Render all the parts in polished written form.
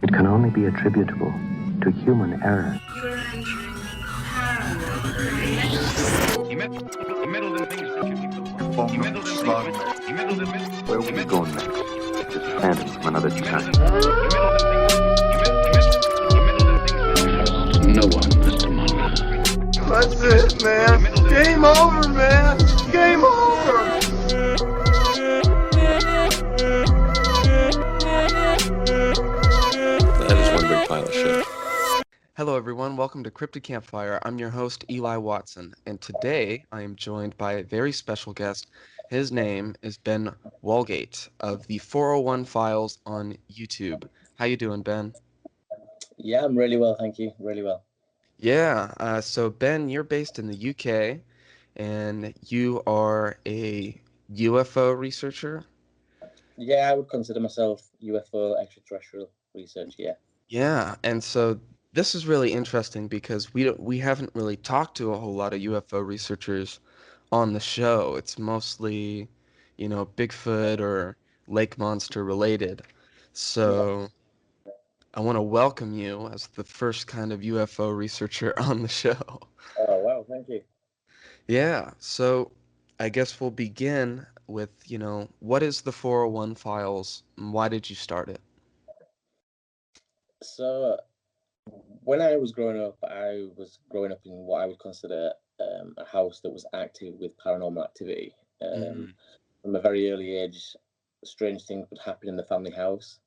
It can only be attributable to human error. You're entering paranormal. He meddled in things that you people. He meddled in Slug. things. He meddled in things. Where will we go next? Just a phantom from another time. No one, Mr. Mulder. That's it, man. Game over, man. Game over. That is one big pile of shit. Hello everyone, welcome to Cryptid Campfire. I'm your host, Eli Watson, and today I am joined by a very special guest. His name is Ben Walgate of the 401 Files on YouTube. How you doing, Ben? Yeah, I'm really well, thank you. Really well. Yeah, so Ben, you're based in the UK, and you are a UFO researcher? Yeah, I would consider myself UFO extraterrestrial research, yeah. Yeah, and so this is really interesting because we haven't really talked to a whole lot of UFO researchers on the show. It's mostly, Bigfoot or lake monster related. So I want to welcome you as the first kind of UFO researcher on the show. Oh, wow, thank you. Yeah, so I guess we'll begin with, what is the 401 Files and why did you start it? So, when I was growing up, I was growing up in what I would consider a house that was active with paranormal activity. From a very early age, strange things would happen in the family house.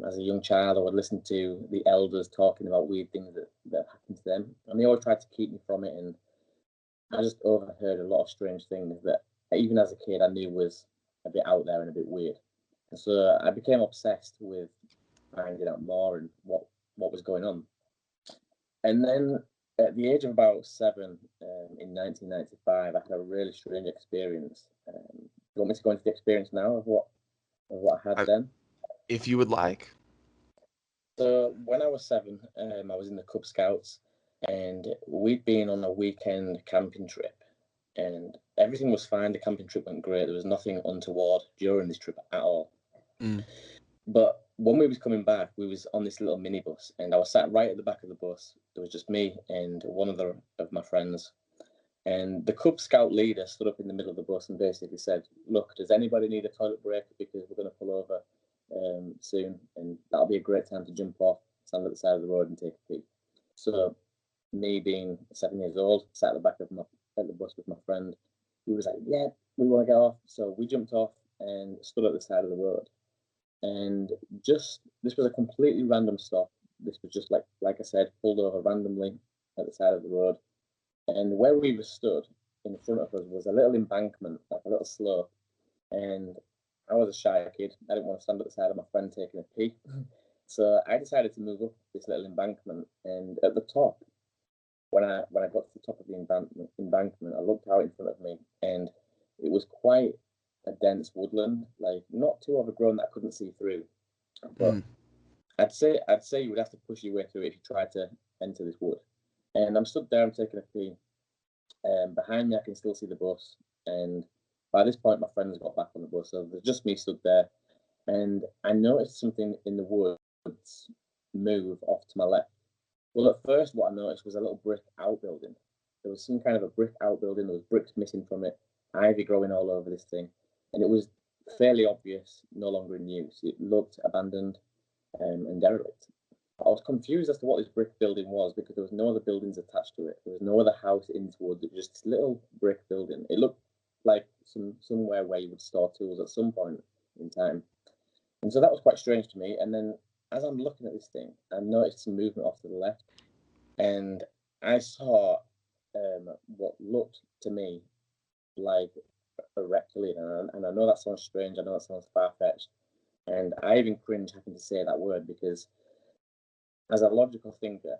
As a young child, I would listen to the elders talking about weird things that happened to them, and they always tried to keep me from it. And I just overheard a lot of strange things that, even as a kid, I knew was a bit out there and a bit weird. And so I became obsessed with finding out more and what was going on. And then at the age of about 7, in 1995, I had a really strange experience. Do you want me to go into the experience now of what I had then? If you would like. So when I was 7, I was in the Cub Scouts, and we'd been on a weekend camping trip, and everything was fine. The camping trip went great. There was nothing untoward during this trip at all. But when we was coming back, we was on this little minibus, and I was sat right at the back of the bus. There was just me and one other of my friends. And the Cub Scout leader stood up in the middle of the bus and basically said, "Look, does anybody need a toilet break? Because we're going to pull over soon, and that'll be a great time to jump off, stand at the side of the road and take a pee." So me being 7 years old, sat at the back of the bus with my friend. He was like, "Yeah, we want to get off." So we jumped off and stood at the side of the road. And this was a completely random stop. This was just like I said, pulled over randomly at the side of the road. And where we were stood in front of us was a little embankment, like a little slope. And I was a shy kid. I didn't want to stand at the side of my friend taking a pee. So I decided to move up this little embankment. And at the top, when I got to the top of the embankment, I looked out in front of me, and it was quite a dense woodland, like not too overgrown that I couldn't see through. But I'd say you would have to push your way through it if you tried to enter this wood. And I'm stood there, I'm taking a pee. Behind me, I can still see the bus. And by this point, my friends got back on the bus, so there's just me stood there. And I noticed something in the woods move off to my left. Well, at first, what I noticed was a little brick outbuilding. There was some kind of a brick outbuilding. There was bricks missing from it, ivy growing all over this thing. And it was fairly obvious, no longer in use. It looked abandoned and derelict. I was confused as to what this brick building was because there was no other buildings attached to it. There was no other house in this wood. It was just this little brick building. It looked like somewhere where you would store tools at some point in time. And so that was quite strange to me. And then as I'm looking at this thing, I noticed some movement off to the left. And I saw what looked to me like a reptilian. And I know that sounds strange. I know that sounds far-fetched. And I even cringe having to say that word because as a logical thinker,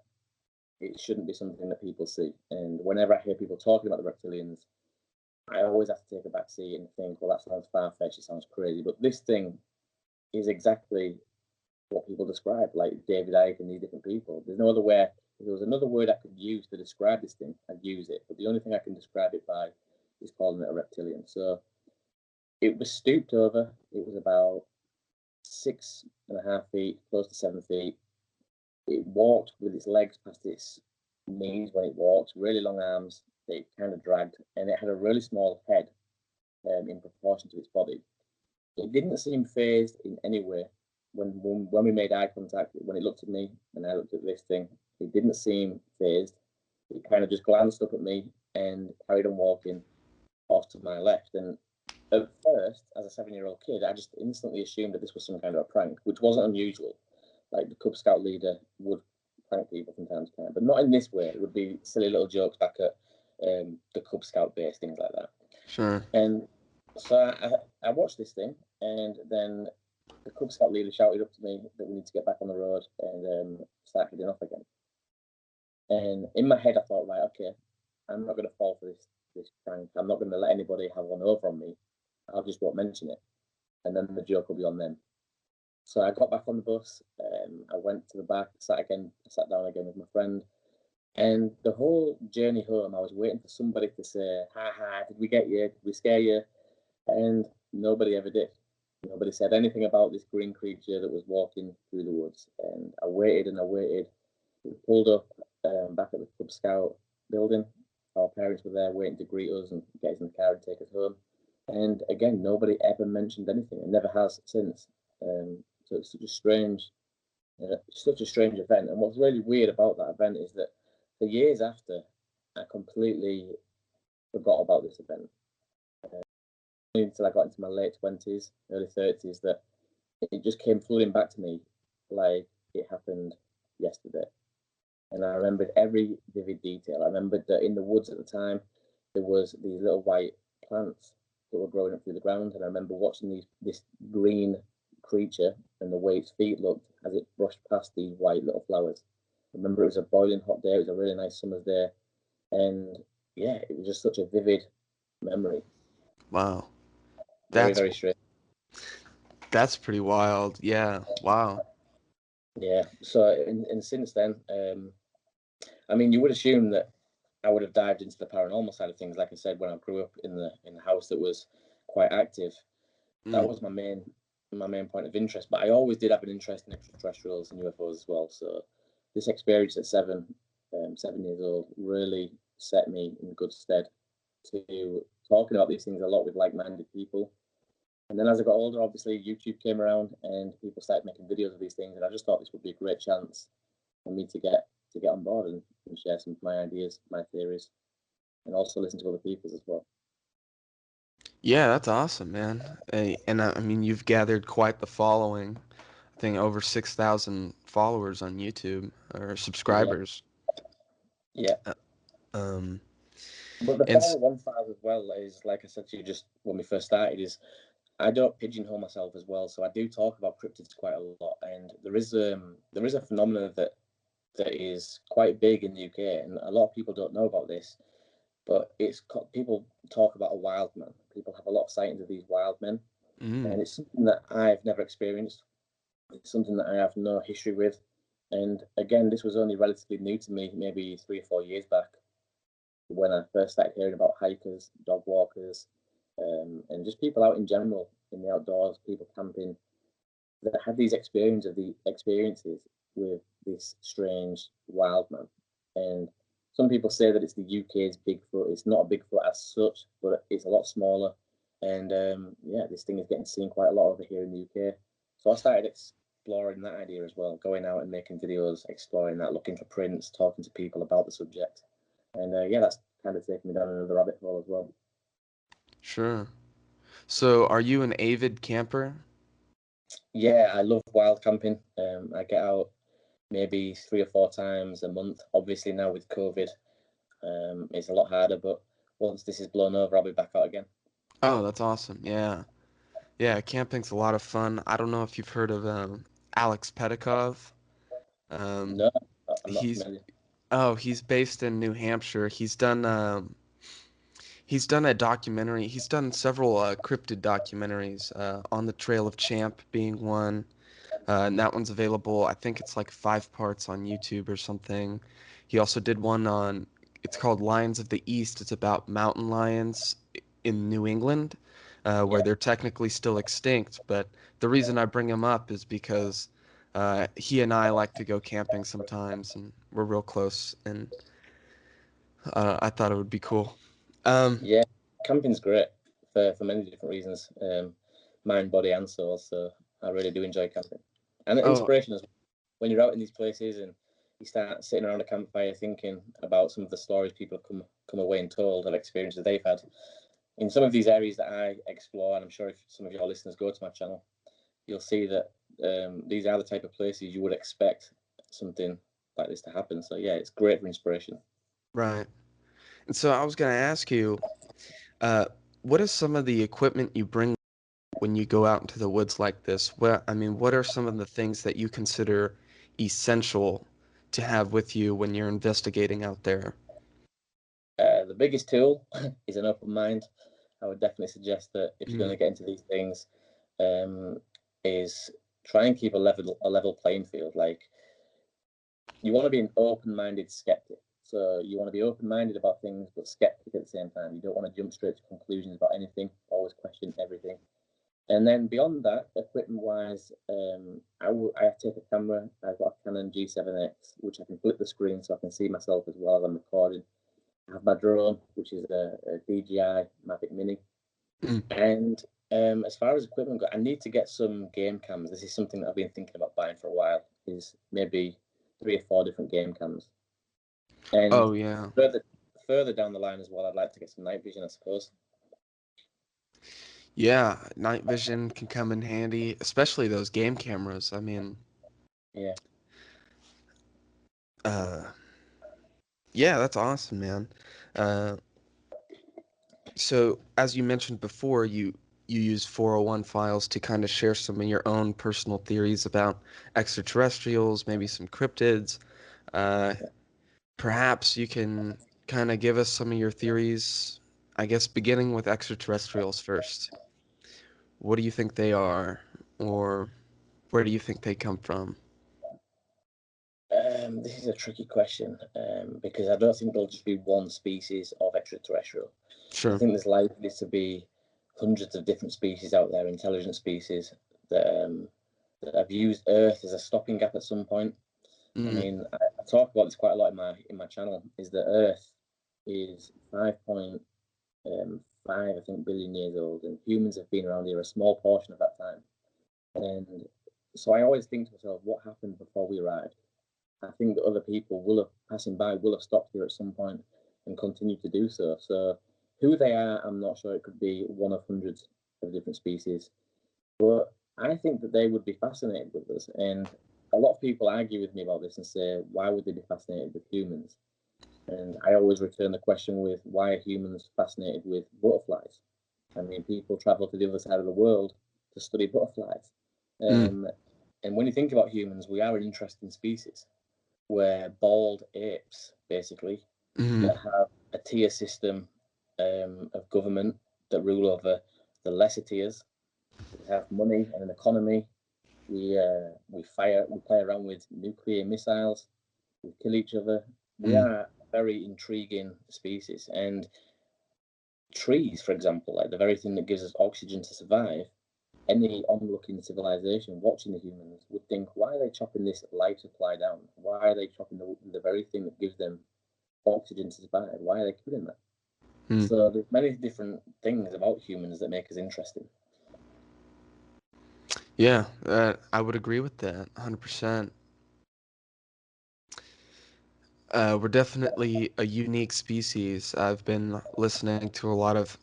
it shouldn't be something that people see. And whenever I hear people talking about the reptilians, I always have to take a back seat and think, well, that sounds far-fetched, it sounds crazy. But this thing is exactly what people describe, like David Icke and these different people. There's no other way. If there was another word I could use to describe this thing, I'd use it. But the only thing I can describe it by is calling it a reptilian. So it was stooped over. It was about 6.5 feet, close to 7 feet. It walked with its legs past its knees when it walked, really long arms. It kind of dragged, and it had a really small head in proportion to its body. It didn't seem phased in any way. When we made eye contact, when it looked at me and I looked at this thing, it didn't seem phased. It kind of just glanced up at me and carried on walking off to my left. And at first, as a 7-year-old kid, I just instantly assumed that this was some kind of a prank, which wasn't unusual. Like the Cub Scout leader would prank people from time to time, but not in this way. It would be silly little jokes back at the Cub Scout base, things like that. Sure. And so I watched this thing, and then the Cub Scout leader shouted up to me that we need to get back on the road and start heading off again. And in my head, I thought, right, okay, I'm not going to fall for this prank. I'm not going to let anybody have one over on me. I just won't mention it, and then the joke will be on them. So I got back on the bus. I went to the back, sat down again with my friend, and the whole journey home, I was waiting for somebody to say, "Ha ha! Did we get you? Did we scare you?" And nobody ever did. Nobody said anything about this green creature that was walking through the woods. And I waited and I waited. We pulled up back at the Cub Scout building. Our parents were there waiting to greet us and get us in the car and take us home. And again, nobody ever mentioned anything, and never has since. So it's such a strange event. And what's really weird about that event is that for years after, I completely forgot about this event. Until I got into my late 20s, early 30s, that it just came flooding back to me like it happened yesterday. And I remembered every vivid detail. I remembered that in the woods at the time, there was these little white plants that were growing up through the ground. And I remember watching this green creature and the way its feet looked as it brushed past these white little flowers. I remember it was a boiling hot day. It was a really nice summer's day. And yeah, it was just such a vivid memory. Wow. Very, very strange. That's pretty wild. Yeah. Wow. Yeah. So, and since then, I mean, you would assume that I would have dived into the paranormal side of things. Like I said, when I grew up in the house that was quite active, that was my main point of interest. But I always did have an interest in extraterrestrials and UFOs as well. So, this experience at 7 years old, really set me in good stead to talking about these things a lot with like-minded people. And then as I got older, obviously YouTube came around and people started making videos of these things, and I just thought this would be a great chance for me to get on board and share some of my ideas, my theories, and also listen to other people's as well. Yeah, that's awesome, man. And I mean, you've gathered quite the following. I think over 6,000 followers on YouTube or subscribers. Yeah. Um, But the and 415 as well is, like I said to you just when we first started, is I don't pigeonhole myself as well. So I do talk about cryptids quite a lot, and there is a phenomenon that is quite big in the UK, and a lot of people don't know about this. But people talk about a wild man. People have a lot of sightings of these wild men, and it's something that I've never experienced. It's something that I have no history with, and again, this was only relatively new to me, maybe 3 or 4 years back, when I first started hearing about hikers, dog walkers, and just people out in general in the outdoors, people camping, that had these experiences with this strange wild man. And some people say that it's the UK's Bigfoot. It's not a Bigfoot as such, but it's a lot smaller. And yeah, this thing is getting seen quite a lot over here in the UK. So I started exploring that idea as well, going out and making videos, exploring that, looking for prints, talking to people about the subject. And yeah, that's kind of taken me down another rabbit hole as well. Sure. So, are you an avid camper? Yeah, I love wild camping. I get out maybe 3 or 4 times a month. Obviously now with COVID, it's a lot harder, but once this is blown over, I'll be back out again. Oh, that's awesome. Yeah. Yeah, camping's a lot of fun. I don't know if you've heard of Alex Pedikov. No, I'm not He's familiar. he's based in New Hampshire. He's done a documentary. He's done several cryptid documentaries. On the Trail of Champ being one. And that one's available. I think it's like 5 parts on YouTube or something. He also did one it's called Lions of the East. It's about mountain lions in New England. where Yeah. they're technically still extinct. But the reason I bring him up is because he and I like to go camping sometimes, and we're real close, and I thought it would be cool. Yeah, camping's great for many different reasons, mind, body, and soul. So I really do enjoy camping, and the Oh, inspiration as well. When you're out in these places and you start sitting around a campfire thinking about some of the stories people have come away and told and experiences they've had in some of these areas that I explore. And I'm sure if some of your listeners go to my channel, you'll see that these are the type of places you would expect something like this to happen. So yeah, it's great for inspiration. right. And so I was going to ask you, uh, what is some of the equipment you bring when you go out into the woods like this? What are some of the things that you consider essential to have with you when you're investigating out there? The biggest tool is an open mind. I would definitely suggest that if you're going Mm, to get into these things, um, is try and keep a level playing field. Like, you want to be an open-minded skeptic. So you want to be open-minded about things, but skeptic at the same time. You don't want to jump straight to conclusions about anything. Always question everything. And then beyond that, equipment-wise, I take a camera. I've got a Canon G7X, which I can flip the screen so I can see myself as well as I'm recording. I have my drone, which is a DJI Mavic Mini. mm. And as far as equipment goes, I need to get some game cams. This is something that I've been thinking about buying for a while. Is maybe 3 or 4 different game cams. And Oh, yeah. further down the line as well, I'd like to get some night vision, I suppose. Yeah, night vision can come in handy, especially those game cameras. Yeah. Uh, yeah, that's awesome, man. Uh, so as you mentioned before, you use 401 files to kind of share some of your own personal theories about extraterrestrials, maybe some cryptids. Uh, Perhaps you can kind of give us some of your theories, I guess beginning with extraterrestrials first. What do you think they are, or where do you think they come from? This is a tricky question because I don't think there'll just be one species of extraterrestrial. I Sure. think there's likely to be hundreds of different species out there, intelligent species that have used Earth as a stopping gap at some point. I Mm, mean, I talk about this quite a lot in my channel. Is that Earth is 5.5, I think, billion years old, and humans have been around here a small portion of that time. And so I always think to myself, what happened before we arrived? I think that other people will have passing by will have stopped here at some point and continued to do so. So who they are, I'm not sure. It could be one of hundreds of different species, but I think that they would be fascinated with us. And a lot of people argue with me about this and say, why would they be fascinated with humans? And I always return the question with, why are humans fascinated with butterflies? I mean, people travel to the other side of the world to study butterflies. mm, Um, and when you think about humans, we are an interesting species. We're bald apes, basically, mm, that have a tier system of government that rule over the lesser tiers. We have money and an economy. We play around with nuclear missiles. We kill each other. We mm, are a very intriguing species. And trees, for example, like the very thing that gives us oxygen to survive, any onlooking civilization watching the humans would think, why are they chopping this life supply down? Why are they chopping the very thing that gives them oxygen to survive? Why are they killing that? mm. So there's many different things about humans that make us interesting. Yeah, I would agree with that 100%. We're definitely a unique species. I've been listening to a lot of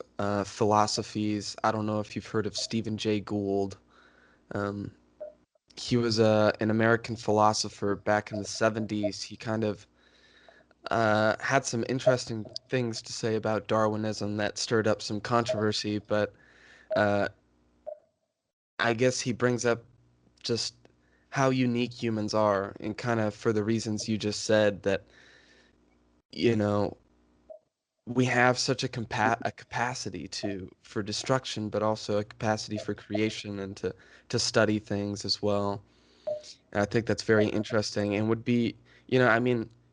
philosophies. I don't know if you've heard of Stephen Jay Gould. Um, he was an American philosopher back in the 70s. He kind of had some interesting things to say about Darwinism that stirred up some controversy, but uh, I guess he brings up just how unique humans are, and kind of for the reasons you just said, that, you know, we have such a capacity to for destruction, but also a capacity for creation and to study things as well. And I think that's very interesting and would be,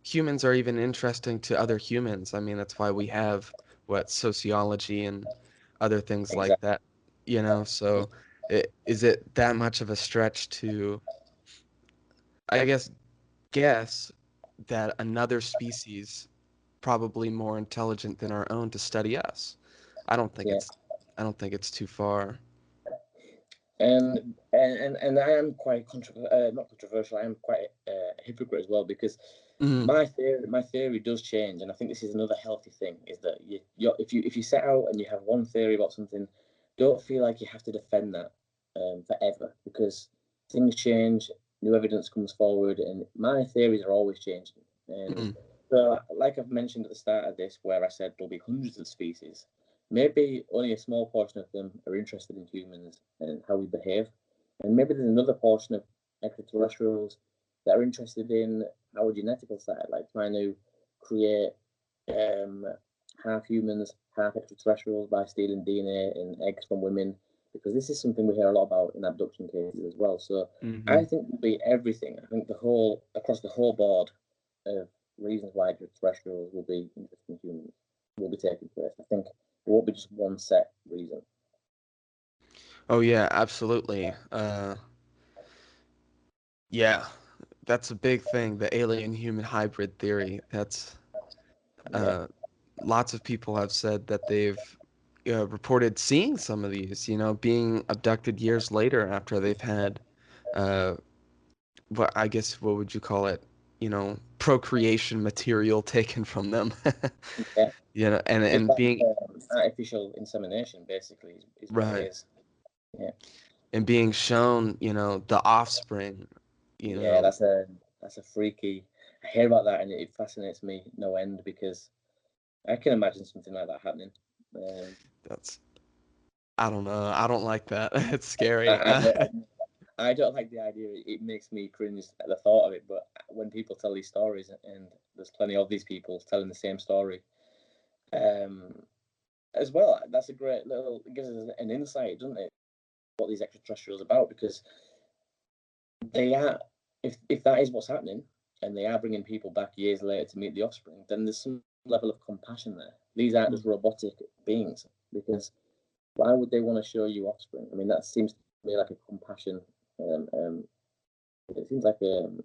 humans are even interesting to other humans. I mean, that's why we have what sociology and other things like Exactly. that. So is it that much of a stretch to, I guess that another species probably more intelligent than our own to study us? I don't think Yeah. it's I don't think it's too far. And I am quite not controversial. I am quite a hypocrite as well, because Mhm. my theory does change, and I think this is another healthy thing: is that if you set out and you have one theory about something, don't feel like you have to defend that forever, because things change, new evidence comes forward, and my theories are always changing. And Mhm. so, like I've mentioned at the start of this, where I said there'll be hundreds of species, maybe only a small portion of them are interested in humans and how we behave, and maybe there's another portion of extraterrestrials that are interested in our genetical side, like trying to create um, half humans, half extraterrestrials by stealing DNA and eggs from women, because this is something we hear a lot about in abduction cases as well. So I Mhm. think it'll be everything. I think the whole across the whole board of reasons why extraterrestrials will be interested in humans will be taking place. I think there won't be just one set reason. Oh yeah, absolutely. Yeah, that's a big thing, the alien human hybrid theory. That's Yeah, uh lots of people have said that they've reported seeing some of these, being abducted years later after they've had uh what would you call it? Procreation material taken from them. yeah. Just And like being artificial insemination, basically, is what it right. is. Yeah, And being shown, the offspring, you yeah. know, That's a freaky. I hear about that, and it fascinates me no end, because I can imagine something like that happening. Um, that's I don't know. I don't like that. It's scary. I, I don't. I don't like the idea. It makes me cringe at the thought of it. But when people tell these stories, and there's plenty of these people telling the same story, um, as well, that's a great little. It gives us an insight, doesn't it? What these extraterrestrials are about, because they are. If that is what's happening, and they are bringing people back years later to meet the offspring, then there's some level of compassion there. These aren't just robotic beings, because why would they want to show you offspring? I mean, that seems to me like a compassion. Um, um, it seems like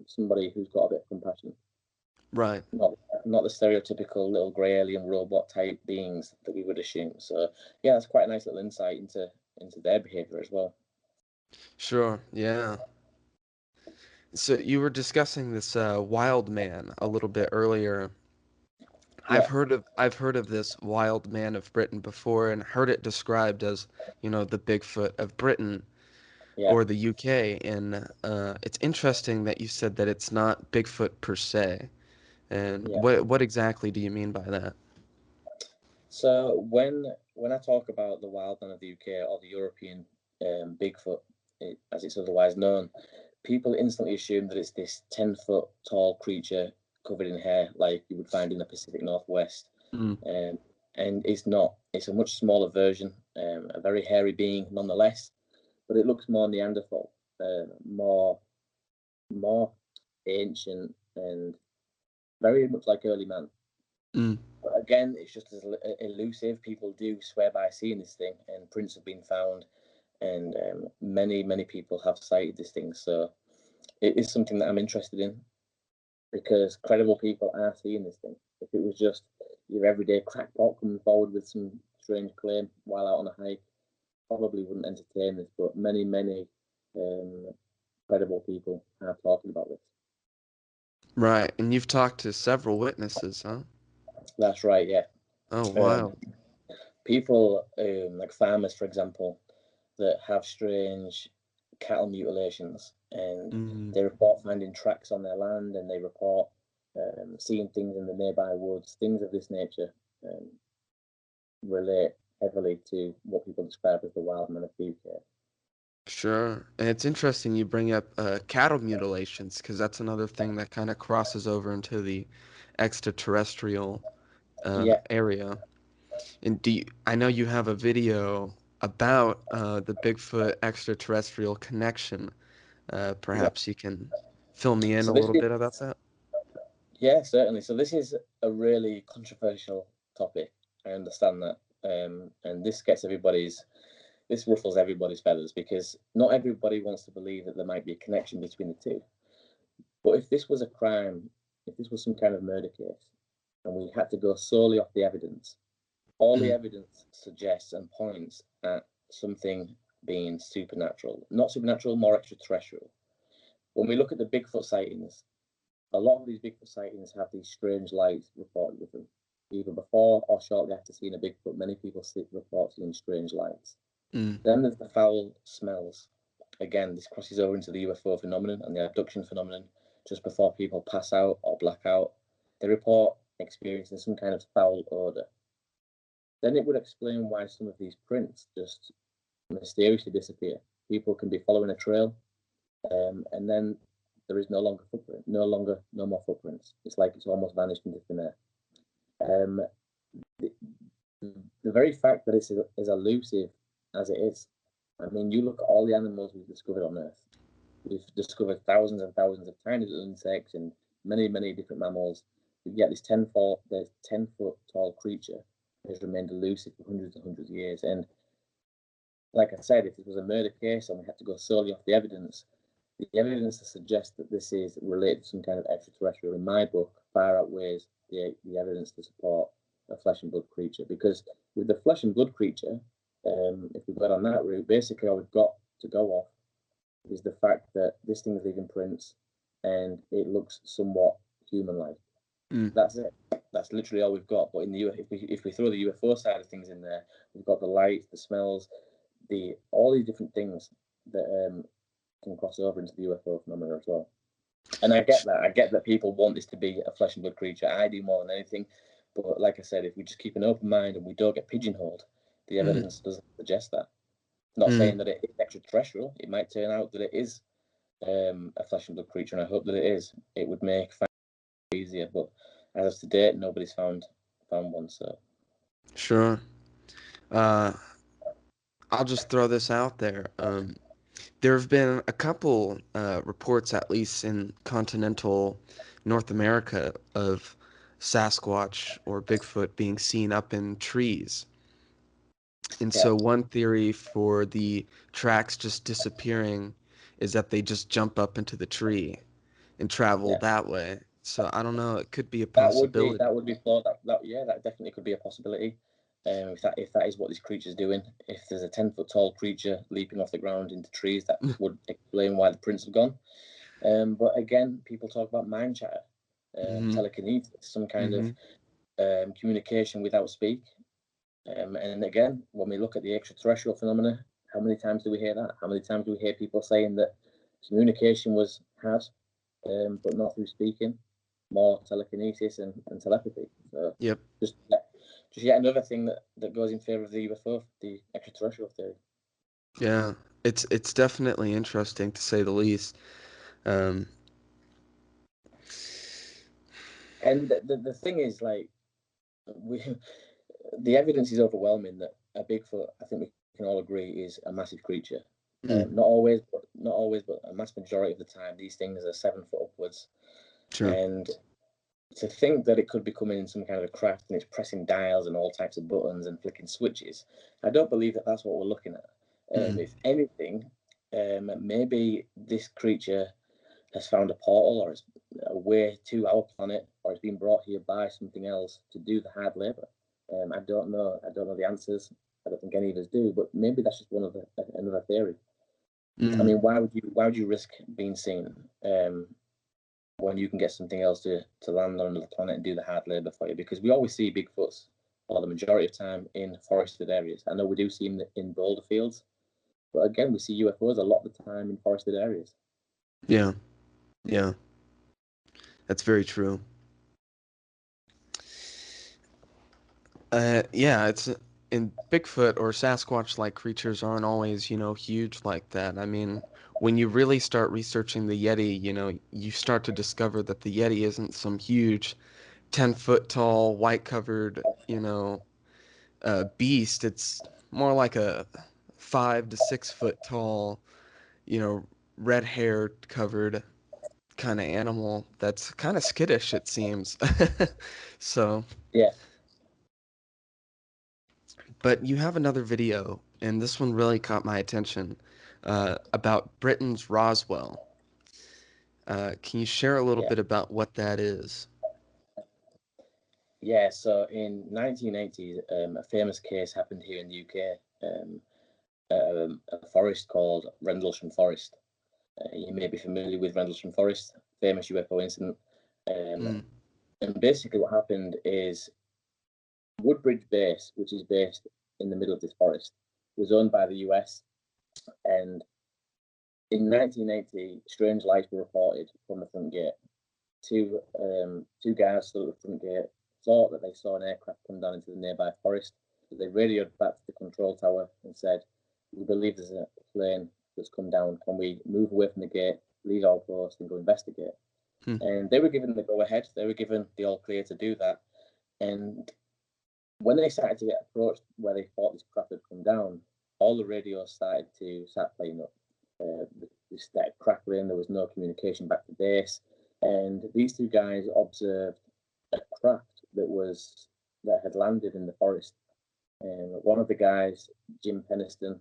somebody who's got a bit of compassion, Right. not not the stereotypical little grey alien robot type beings that we would assume. So yeah, that's quite a nice little insight into their behavior as well. Sure. Yeah. So you were discussing this wild man a little bit earlier. Yeah, I've heard of this wild man of Britain before and heard it described as, the Bigfoot of Britain yeah, or the UK. And it's interesting that you said that it's not Bigfoot per se. And yeah. what exactly do you mean by that? So when I talk about the wild man of the UK, or the European Bigfoot, as it's otherwise known, people instantly assume that it's this 10-foot tall creature covered in hair, like you would find in the Pacific Northwest. Mm. Um, and it's not. It's a much smaller version, a very hairy being nonetheless, but it looks more Neanderthal, more ancient, and very much like early man. Mm. But again, it's just as elusive. People do swear by seeing this thing, and prints have been found, and many people have cited this thing. So it is something that I'm interested in, because credible people are seeing this thing. If it was just your everyday crackpot coming forward with some strange claim while out on a hike, probably wouldn't entertain this. But many um, credible people are talking about this. Right. And you've talked to several witnesses, huh? That's right, yeah. Oh, Um, wild. People like farmers, for example, that have strange cattle mutilations, and Mm. they report finding tracks on their land, and they report seeing things in the nearby woods. Things of this nature um, relate heavily to what people describe as the wild man of the UK. Sure. And it's interesting you bring up cattle mutilations because that's another thing that kind of crosses over into the extraterrestrial Yeah, area. And I know you have a video about the Bigfoot extraterrestrial connection. yeah. Perhaps you can fill me in So a this little is bit about that? Yeah, certainly. So this is a really controversial topic. I understand that, and this gets everybody's this ruffles everybody's feathers because not everybody wants to believe that there might be a connection between the two. But if this was a crime, if this was some kind of murder case, and we had to go solely off the evidence, all the evidence suggests and points at something being supernatural. Not supernatural, more extraterrestrial. When we look at the Bigfoot sightings, a lot of these Bigfoot sightings have these strange lights reported with them. Either before or shortly after seeing a Bigfoot, many people report seeing strange lights. Then there's the foul smells. Again, this crosses over into the UFO phenomenon and the abduction phenomenon. Just before people pass out or black out, they report experiencing some kind of foul odor. Then it would explain why some of these prints just mysteriously disappear. People can be following a trail, and then there is no longer footprint, no more footprints. It's like it's almost vanished into thin air. The very fact that it's as elusive as it is, I mean, you look at all the animals we've discovered on Earth. We've discovered thousands and thousands of tiny little insects and many, many different mammals. Yet this 10-foot tall creature has remained elusive for hundreds and hundreds of years. And like I said, if it was a murder case and we had to go solely off the evidence to suggest that this is related to some kind of extraterrestrial, in my book, far outweighs the evidence to support a flesh and blood creature. Because with the flesh and blood creature, if we go down that route, basically all we've got to go off is the fact that this thing is leaving prints and it looks somewhat human-like. That's it. That's literally all we've got. But in the if we throw the UFO side of things in there, we've got the lights, the smells, all these different things that can cross over into the UFO phenomena as well. And I get that. I get that people want this to be a flesh and blood creature. I do more than anything. But like I said, if we just keep an open mind and we don't get pigeonholed, the evidence doesn't suggest that. Not saying that it is extraterrestrial. It might turn out that it is a flesh and blood creature, and I hope that it is. It would make finding it easier. But as of to date, nobody's found one. So Sure. I'll just throw this out there. There have been a couple reports, at least in continental North America, of Sasquatch or Bigfoot being seen up in trees. And so one theory for the tracks just disappearing is that they just jump up into the tree and travel that way. So I don't know. It could be a possibility. That would be thought. That definitely could be a possibility. If that is what this creature's doing, if there's a 10-foot tall creature leaping off the ground into trees, that would explain why the prints have gone. But again, people talk about mind chatter, telekinesis, some kind of communication without speak. And again, when we look at the extraterrestrial phenomena, how many times do we hear that? How many times do we hear people saying that communication was had, but not through speaking, more telekinesis and telepathy? So just yet another thing that goes in favor of the UFO, the extraterrestrial theory. Yeah, it's definitely interesting to say the least. And the thing is, like, the evidence is overwhelming that a Bigfoot, I think we can all agree, is a massive creature. Not always, but a mass majority of the time, these things are 7 foot upwards. Sure. And to think that it could be coming in some kind of a craft and it's pressing dials and all types of buttons and flicking switches, I don't believe that that's what we're looking at. If anything, maybe this creature has found a portal or is a way to our planet, or it's been brought here by something else to do the hard labor. I don't know. I don't know the answers. I don't think any of us do. But maybe that's just another theory. I mean, why would you risk being seen when you can get something else to land on another planet and do the hard labor for you? Because we always see Bigfoots, or the majority of time, in forested areas. I know we do see them in boulder fields, but again, we see UFOs a lot of the time in forested areas. Yeah, that's very true. It's in Bigfoot or Sasquatch-like creatures aren't always, huge like that. I mean, when you really start researching the Yeti, you start to discover that the Yeti isn't some huge 10-foot tall, white-covered, beast. It's more like a 5 to 6 foot tall, red hair covered kind of animal that's kind of skittish, it seems. So yeah. But you have another video and this one really caught my attention, about Britain's Roswell. Can you share a little Yeah. bit about what that is? Yeah, so in 1980, a famous case happened here in the UK, a forest called Rendlesham Forest. You may be familiar with Rendlesham Forest, famous UFO incident. Um, Mm. and basically, what happened is Woodbridge Base, which is based in the middle of this forest, was owned by the US. And in 1980, strange lights were reported from the front gate. Two guards stood at the front gate, thought that they saw an aircraft come down into the nearby forest. So they radioed back to the control tower and said, "We believe there's a plane that's come down. Can we move away from the gate, leave our post, and go investigate?" Hmm. And they were given the go ahead. They were given the all clear to do that. And when they started to get approached where they thought this craft had come down, all the radios started to start playing up. They started crackling. There was no communication back to base, and these two guys observed a craft that had landed in the forest. And one of the guys, Jim Peniston,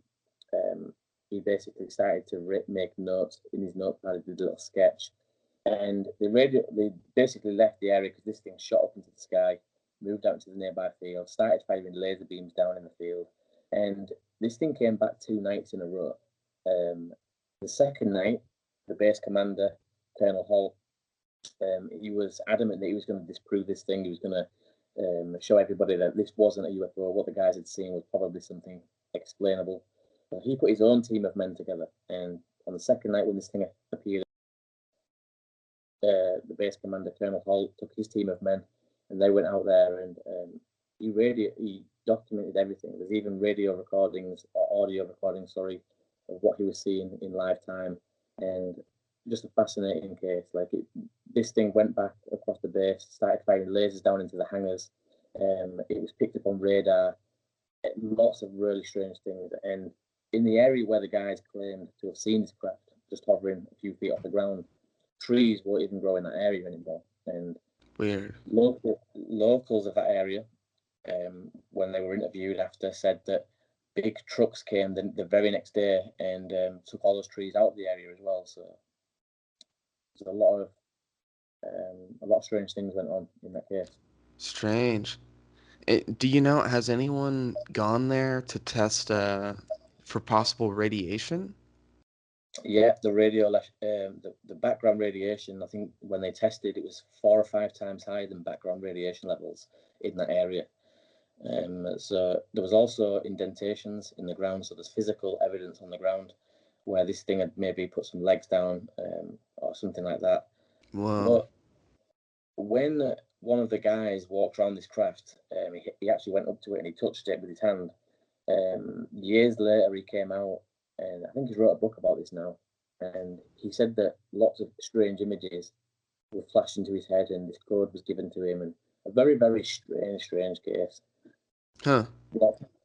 he basically started to make notes in his notepad. He did a little sketch, and they basically left the area because this thing shot up into the sky, moved out into the nearby field, started firing laser beams down in the field, and this thing came back 2 nights in a row. The second night, the base commander, Colonel Holt, he was adamant that he was going to disprove this thing. He was going to show everybody that this wasn't a UFO. What the guys had seen was probably something explainable. So he put his own team of men together, and on the second night when this thing appeared, the base commander, Colonel Holt, took his team of men, and they went out there and he documented everything. There's even radio recordings or audio recordings, sorry, of what he was seeing in live time, and just a fascinating case. This thing went back across the base, started firing lasers down into the hangars. It was picked up on radar. Lots of really strange things, and in the area where the guys claimed to have seen this craft just hovering a few feet off the ground, trees won't even grow in that area anymore. And Weird. locals of that area, when they were interviewed after, said that big trucks came the very next day and took all those trees out of the area as well. So there's a lot of strange things went on in that case. Strange. Do you know, has anyone gone there to test for possible radiation? Yeah, the background radiation. I think when they tested, it was 4 or 5 times higher than background radiation levels in that area. So there was also indentations in the ground. So there's physical evidence on the ground where this thing had maybe put some legs down or something like that. Whoa. But when one of the guys walked around this craft, he actually went up to it and he touched it with his hand. Years later, he came out, and I think he's wrote a book about this now. And he said that lots of strange images were flashed into his head, and this code was given to him, and a very, very strange case. Huh.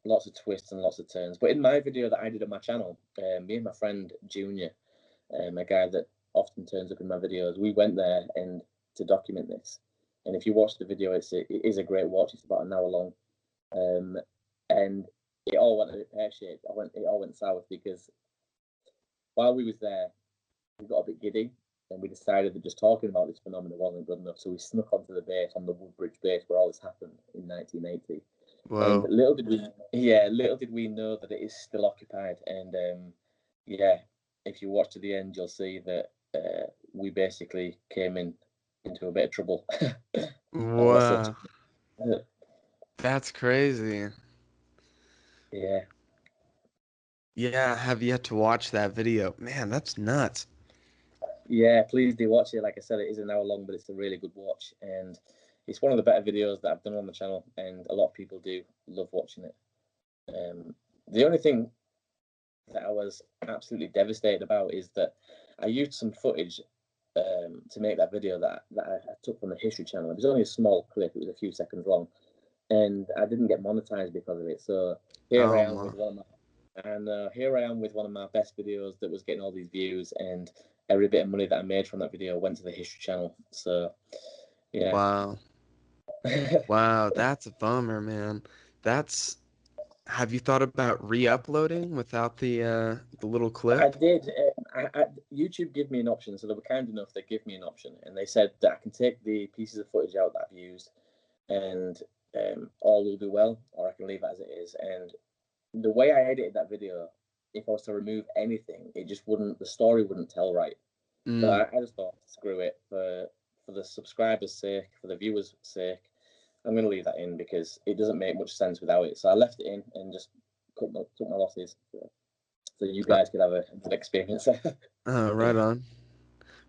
Lots of twists and lots of turns. But in my video that I did on my channel, me and my friend Junior, a guy that often turns up in my videos, we went there and to document this. And if you watch the video, it is a great watch. It's about an hour long, and it all went pear shaped. It all went south because while we was there, we got a bit giddy, and we decided that just talking about this phenomenon wasn't good enough. So we snuck onto the base, on the Woodbridge base where all this happened in 1980. And Whoa. little did we know that it is still occupied. And yeah, if you watch to the end, you'll see that we basically came into a bit of trouble. Wow. Uh, That's crazy. yeah, Yeah, I have yet to watch that video. Man, that's nuts. yeah. Please do watch it. Like I said, it is an hour long, but it's a really good watch, and it's one of the better videos that I've done on the channel, and a lot of people do love watching it. The only thing that I was absolutely devastated about is that I used some footage to make that video that I took from the History Channel. It was only a small clip; it was a few seconds long, and I didn't get monetized because of it. So here I Oh am my. with here I am with one of my best videos that was getting all these views, and every bit of money that I made from that video went to the History Channel. So yeah, Wow. Wow, that's a bummer, man. That's have you thought about re-uploading without the little clip? I did. YouTube gave me an option, so they were kind enough. They gave me an option, and they said that I can take the pieces of footage out that I've used, and all will do well, or I can leave it as it is. And the way I edited that video, if I was to remove anything, it just wouldn't. The story wouldn't tell right. So Mm. I just thought, screw it, for the subscribers' sake, for the viewers' sake, I'm going to leave that in because it doesn't make much sense without it. So I left it in and just took my losses. So you guys could have a good experience. Right on.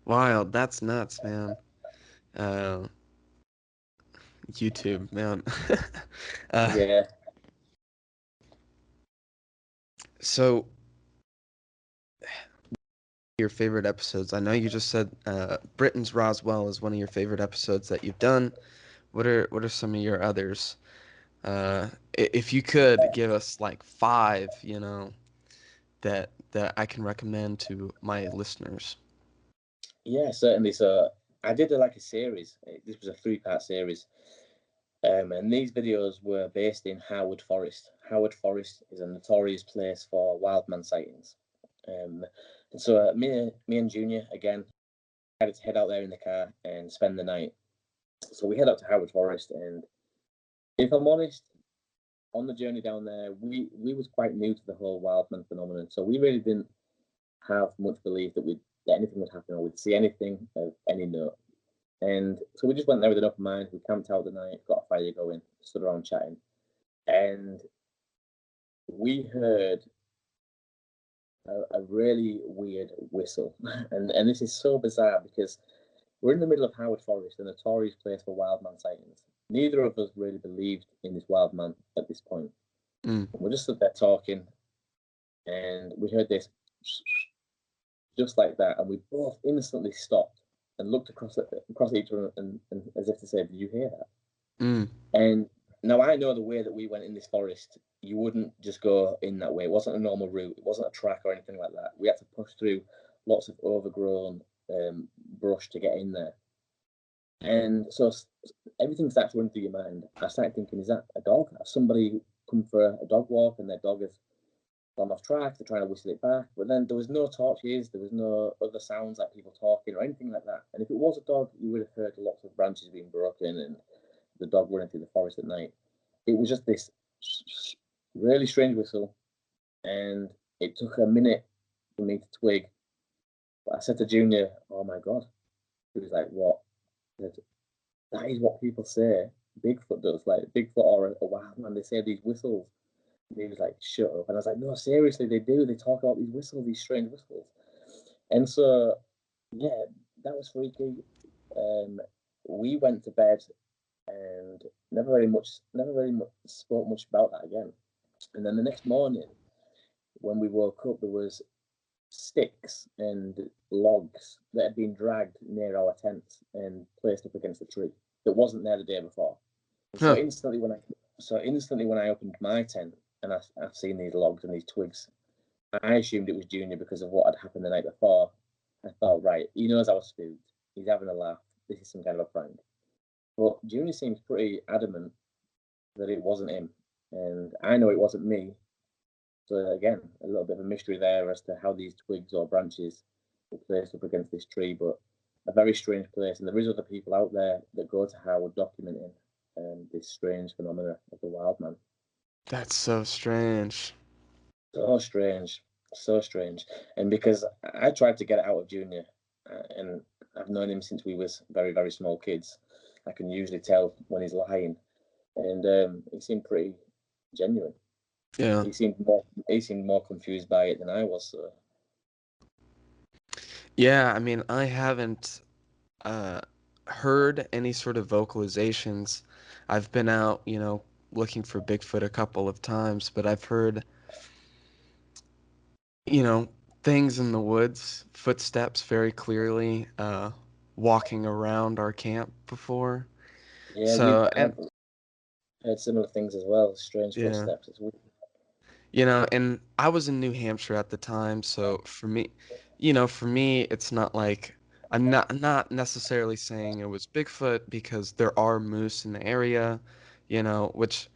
Wild. That's nuts, man. Uh, YouTube, man. uh, Yeah. so your favorite episodes? I know you just said Britain's Roswell is one of your favorite episodes that you've done. What are some of your others? If you could give us like five, that I can recommend to my listeners. Yeah, certainly. So I did like a series. This was a 3-part series. And these videos were based in Harwood Forest. Harwood Forest is a notorious place for wildman sightings. And so me and Junior, again, had to head out there in the car and spend the night. So we head out to Harwood Forest, and if I'm honest, on the journey down there, we was quite new to the whole wildman phenomenon. So we really didn't have much belief that anything would happen or we'd see anything of any note. And so we just went there with an open mind. We camped out the night, got a fire going, stood around chatting, and we heard a really weird whistle. And this is so bizarre because we're in the middle of Howard Forest, a notorious place for wildman sightings. Neither of us really believed in this wild man at this point. Mm. We're just stood there talking, and we heard this just like that, and we both instantly stopped and looked across each other and as if to say, "Did you hear that?" Mm. And now I know the way that we went in this forest. You wouldn't just go in that way. It wasn't a normal route. It wasn't a track or anything like that. We had to push through lots of overgrown brush to get in there. And so everything starts running through your mind. I started thinking, is that a dog? Has somebody come for a dog walk and their dog has gone off track? They're trying to whistle it back. But then there was no torches. There was no other sounds like people talking or anything like that. And if it was a dog, you would have heard lots of branches being broken and the dog running through the forest at night. It was just this really strange whistle, and it took a minute for me to twig. But I said to Junior, "Oh my god!" He was like, "What?" I said, "That is what people say Bigfoot does. Like Bigfoot or a wild man, they say these whistles." And he was like, "Shut up!" And I was like, "No, seriously, they do. They talk about these whistles, these strange whistles." And so, yeah, that was freaky. We went to bed and never really much spoke much about that again. And then the next morning, when we woke up, there was sticks and logs that had been dragged near our tent and placed up against the tree that wasn't there the day before. Huh. So instantly when I opened my tent and I've seen these logs and these twigs, I assumed it was Junior because of what had happened the night before. I thought, right, he knows I was spooked. He's having a laugh. This is some kind of a prank. But Junior seems pretty adamant that it wasn't him, and I know it wasn't me. So again, a little bit of a mystery there as to how these twigs or branches were placed up against this tree, but a very strange place. And there is other people out there that go to Howard documenting this strange phenomena of the wild man. That's so strange. So strange, so strange. And because I tried to get it out of Junior, and I've known him since we was very, very small kids, I can usually tell when he's lying, and he seemed pretty genuine. Yeah. He seemed more confused by it than I was. So. Yeah, I mean, I haven't heard any sort of vocalizations. I've been out, looking for Bigfoot a couple of times, but I've heard, you know, things in the woods, footsteps very clearly, walking around our camp before. Yeah, So, and I've heard similar things as well. Strange yeah, footsteps. It's weird. and I was in New Hampshire at the time, so for me, it's not like I'm not necessarily saying it was Bigfoot because there are moose in the area, which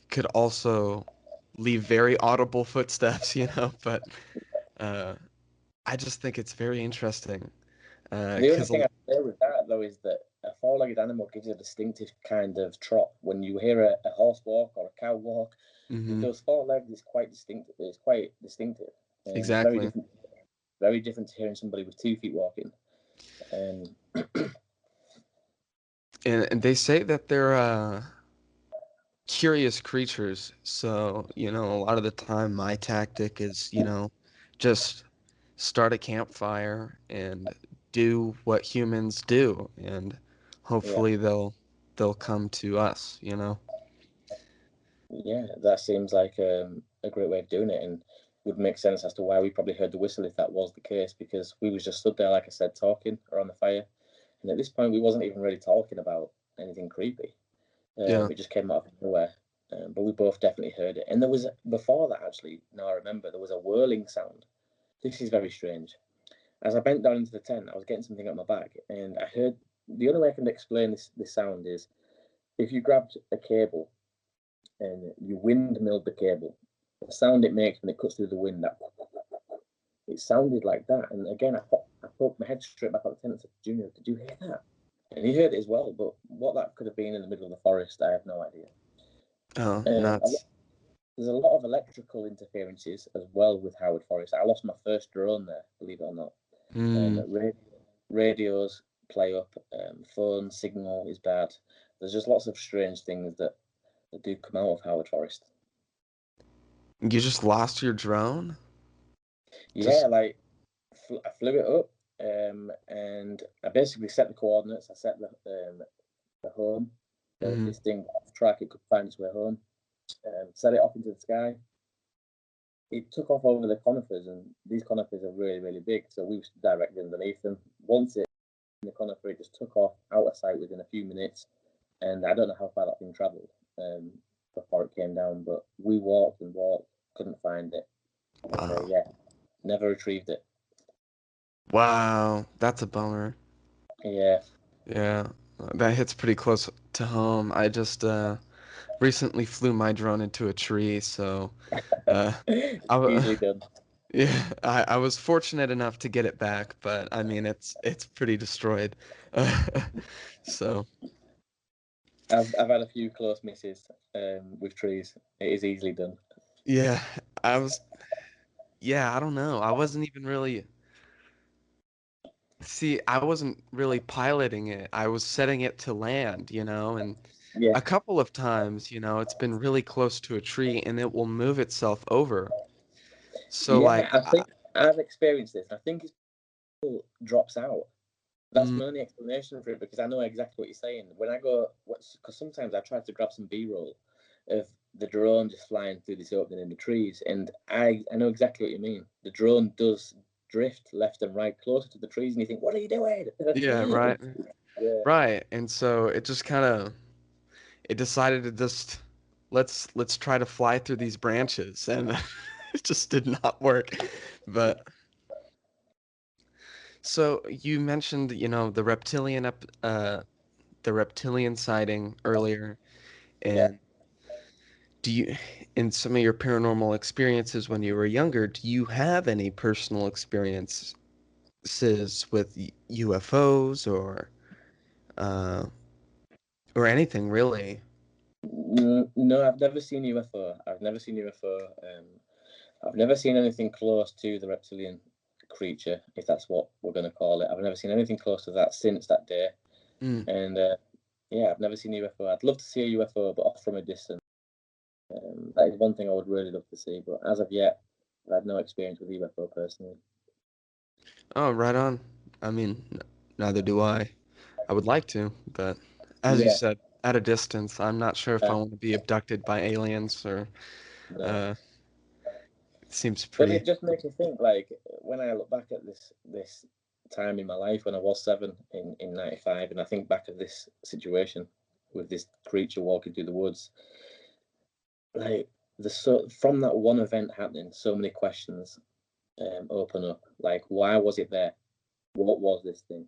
could also leave very audible footsteps, but uh, I just think it's very interesting. The only Because thing I'd say with that, though, is that a four-legged animal gives a distinctive kind of trot. When you hear a horse walk or a cow walk, with those four legs, it's quite distinctive. It's quite distinctive. exactly. Very different to hearing somebody with 2 feet walking. Um, And they say that they're curious creatures. So, a lot of the time my tactic is, just start a campfire and do what humans do, and yeah, hopefully they'll come to us. yeah, that seems like a great way of doing it, and would make sense as to why we probably heard the whistle if that was the case, because we was just stood there, like I said, talking around the fire, and at this point we wasn't even really talking about anything creepy. Yeah. It just came out of nowhere. But we both definitely heard it. And there was, before that, actually, now I remember, there was a whirling sound. This is very strange. As I bent down into the tent, I was getting something up my back, and I heard, the only way I can explain this sound is if you grabbed a cable and you windmilled the cable, the sound it makes when it cuts through the wind, it sounded like that. And again, I poked my head straight back out the tent and said, Junior, did you hear that? And he heard it as well, but what that could have been in the middle of the forest, I have no idea. Oh, Um, nuts. there's a lot of electrical interferences as well with Howard Forest. I lost my first drone there, believe it or not. Mm. Radios play up, phone signal is bad. There's just lots of strange things that do come out of Howard Forest. You just lost your drone? Yeah, Just like I flew it up, and I basically set the coordinates. I set the home. So if mm, this thing got off track, it could find its way home. Set it off into the sky. It took off over the conifers, and these conifers are really, really big. So we were directly underneath them. Once it in the conifer, it just took off out of sight within a few minutes, and I don't know how far that thing travelled before it came down. But we walked and walked, couldn't find it, and wow. yeah, never retrieved it. Wow, that's a bummer. Yeah, Yeah, that hits pretty close to home. I just recently flew my drone into a tree, so uh, I, easily done. yeah, I was fortunate enough to get it back, but I mean it's pretty destroyed. So I've had a few close misses with trees. It is easily done. yeah, I was yeah, I don't know. I wasn't really piloting it. I was setting it to land, and Yeah, a couple of times, it's been really close to a tree and it will move itself over. So yeah. like, I think I've experienced this. I think it drops out. That's mm, my only explanation for it, because I know exactly what you're saying. When I go, because sometimes I try to grab some B-roll of the drone just flying through this opening in the trees, and I know exactly what you mean. The drone does drift left and right closer to the trees, and you think, "What are you doing?" yeah, right, Yeah, right. And so it just kind of it decided to just let's try to fly through these branches, and it just did not work. But so you mentioned, the reptilian sighting earlier, yeah. and do you, in some of your paranormal experiences when you were younger, do you have any personal experiences with UFOs uh, or anything really? No, I've never seen UFO. I've never seen UFO. I've never seen anything close to the reptilian creature, if that's what we're going to call it. I've never seen anything close to that since that day. Mm. And yeah, I've never seen a UFO. I'd love to see a UFO, but off from a distance. That is one thing I would really love to see. But as of yet, I've had no experience with UFO personally. Oh, right on. I mean, neither do I. I would like to, but as you Yeah, said, at a distance, I'm not sure if I uh, want to be abducted by aliens or no. uh it seems But pretty. it just makes me think. Like when I look back at this time in my life when I was 7 in '95, and I think back of this situation with this creature walking through the woods, like from that one event happening, so many questions open up. Like, why was it there? What was this thing?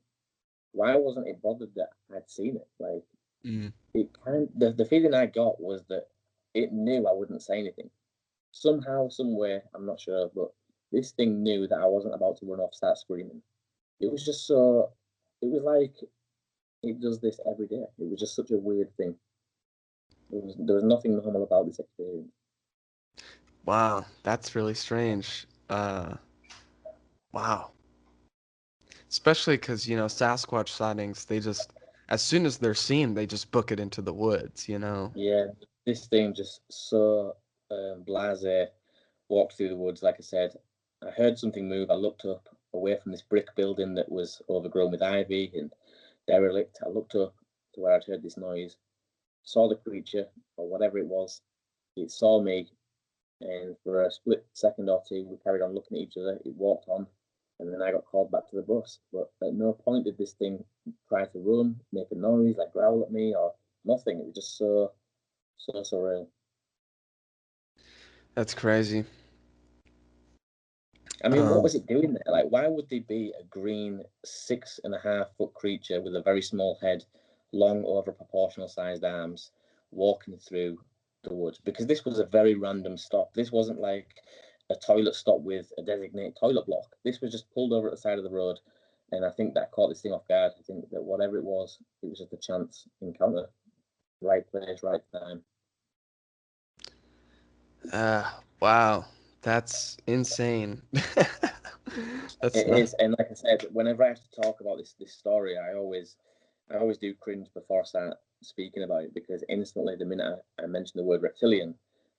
Why wasn't it bothered that I'd seen it? Like, Mm, the feeling I got was that it knew I wouldn't say anything. somehow, somewhere, I'm not sure, but this thing knew that I wasn't about to run off, start screaming. It was just so. It was like it does this every day. It was just such a weird thing. There was nothing normal about this experience. Wow, that's really strange. Wow. Especially because, Sasquatch sightings, they just, as soon as they're seen, they just book it into the woods. Yeah, this thing just so blasé. Walked through the woods. Like I said, I heard something move. I looked up away from this brick building that was overgrown with ivy and derelict. I looked up to where I'd heard this noise, saw the creature or whatever it was. It saw me, and for a split second or two, we carried on looking at each other. It walked on, and then I got called back to the bus. But at no point did this thing try to run, make a noise, like growl at me or nothing. It was just so surreal. That's crazy. I mean, what Um, was it doing there? Like, why would there be a green 6.5 foot creature with a very small head, long over proportional sized arms, walking through the woods? Because this was a very random stop. This wasn't like a toilet stop with a designated toilet block. This was just pulled over at the side of the road. And I think that caught this thing off guard. I think that whatever it was just a chance encounter. Right place, right time. wow, that's insane. That's It not, is, and like I said, whenever I have to talk about this story, I always do cringe before I start speaking about it because instantly, the minute I mention the word reptilian,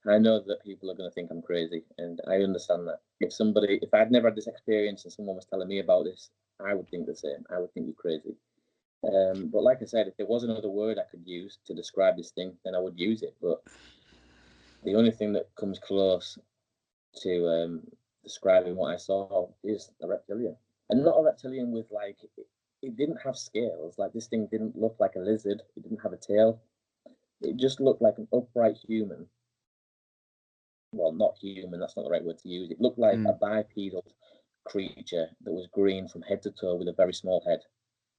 I know that people are going to think I'm crazy, and I understand that. If I'd never had this experience and someone was telling me about this, I would think the same. I would think you're crazy. But like I said, if there was another word I could use to describe this thing, then I would use it. But the only thing that comes close to describing what I saw is a reptilian, and not a reptilian with like it didn't have scales. Like this thing didn't look like a lizard. It didn't have a tail. It just looked like an upright human. Well, not human. That's not the right word to use. It looked like a mm, bipedal creature that was green from head to toe with a very small head.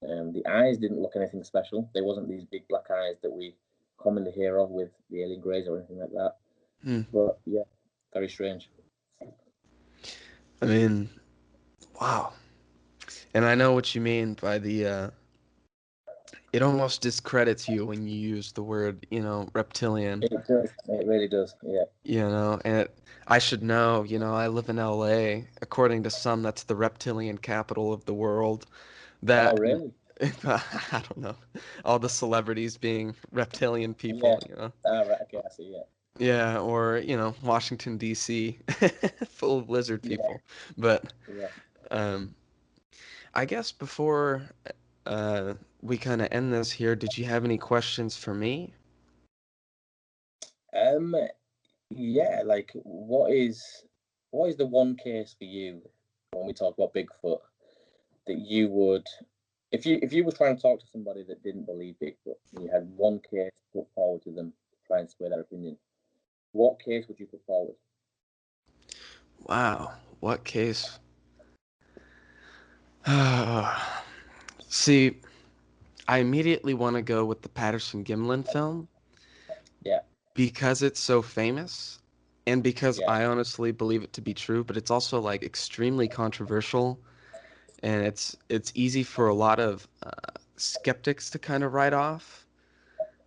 The eyes didn't look anything special. They wasn't these big black eyes that we commonly hear of with the alien greys or anything like that. mm. But yeah, very strange. I mean, wow. And I know what you mean by it almost discredits you when you use the word, reptilian, It does. It really does. Yeah. and I should know, I live in LA. According to some, that's the reptilian capital of the world. Oh, That, really? I don't know, all the celebrities being reptilian Yeah. people. Ah, right. Okay, I see. Yeah. Yeah, or, Washington, D.C., full of lizard Yeah. people. But, Yeah. um, I guess before we kind of end this here, did you have any questions for me? Um. Yeah. Like, what is the one case for you when we talk about Bigfoot that you would, if you were trying to talk to somebody that didn't believe Bigfoot and you had one case to put forward to them to try and sway their opinion, what case would you put forward? Wow, what case? See, I immediately want to go with the Patterson Gimlin film Yeah. because it's so famous and because Yeah. I honestly believe it to be true, but it's also like extremely controversial and it's easy for a lot of skeptics to kind of write off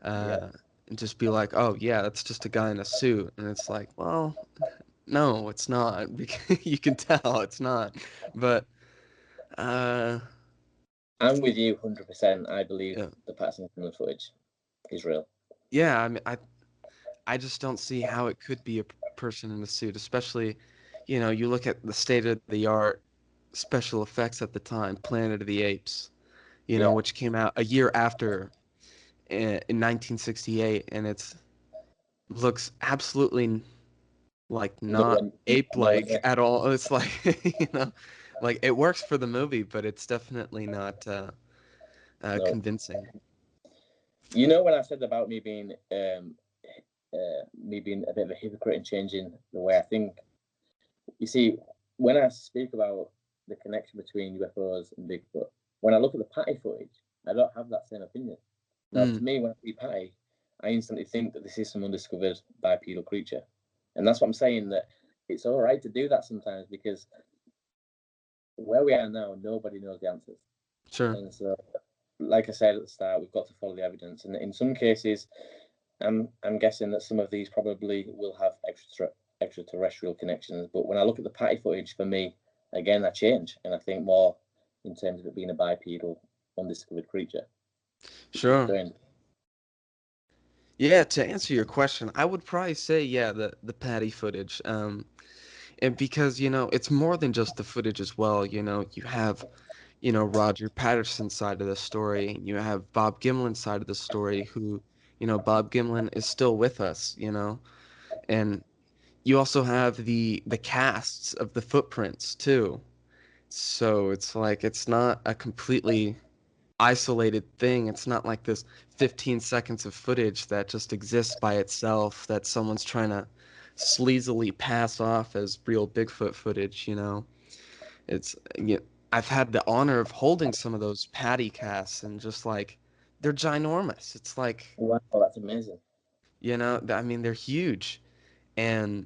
Yeah. and just be like, "Oh yeah, that's just a guy in a suit," and it's like, well, no, it's not. Because you can tell it's not. But uh, I'm with you 100%. I believe yeah, the Patterson Gimlin footage is real. yeah. I mean, I just don't see how it could be a person in a suit, especially, you look at the state of the art special effects at the time, Planet of the Apes, Yeah. which came out a year after in 1968, and it's looks absolutely like not No, no, ape-like at all. It's like, like it works for the movie, but it's definitely not no. convincing. When I said about me being a bit of a hypocrite and changing the way I think. You see, when I speak about the connection between UFOs and Bigfoot, when I look at the Patty footage, I don't have that same opinion. Now, Mm, to me, when I see Patty, I instantly think that this is some undiscovered bipedal creature. And that's what I'm saying, that it's all right to do that sometimes, because where we are now, nobody knows the answers. Sure. And so, like I said at the start, we've got to follow the evidence. And in some cases, I'm guessing that some of these probably will have extraterrestrial connections. But when I look at the patty footage, for me, again, I change, and I think more in terms of it being a bipedal, undiscovered creature. Sure. Strange. Yeah, to answer your question, I would probably say, yeah, the patty footage. And because, it's more than just the footage as well. You have, Roger Patterson's side of the story, and you have Bob Gimlin's side of the story, who, Bob Gimlin is still with us, and you also have the casts of the footprints too. So it's like it's not a completely isolated thing. It's not like this 15 seconds of footage that just exists by itself that someone's trying to sleazily pass off as real Bigfoot footage. It's I've had the honor of holding some of those patty casts, and just like they're ginormous. It's like, Wow, that's amazing. I mean, they're huge. And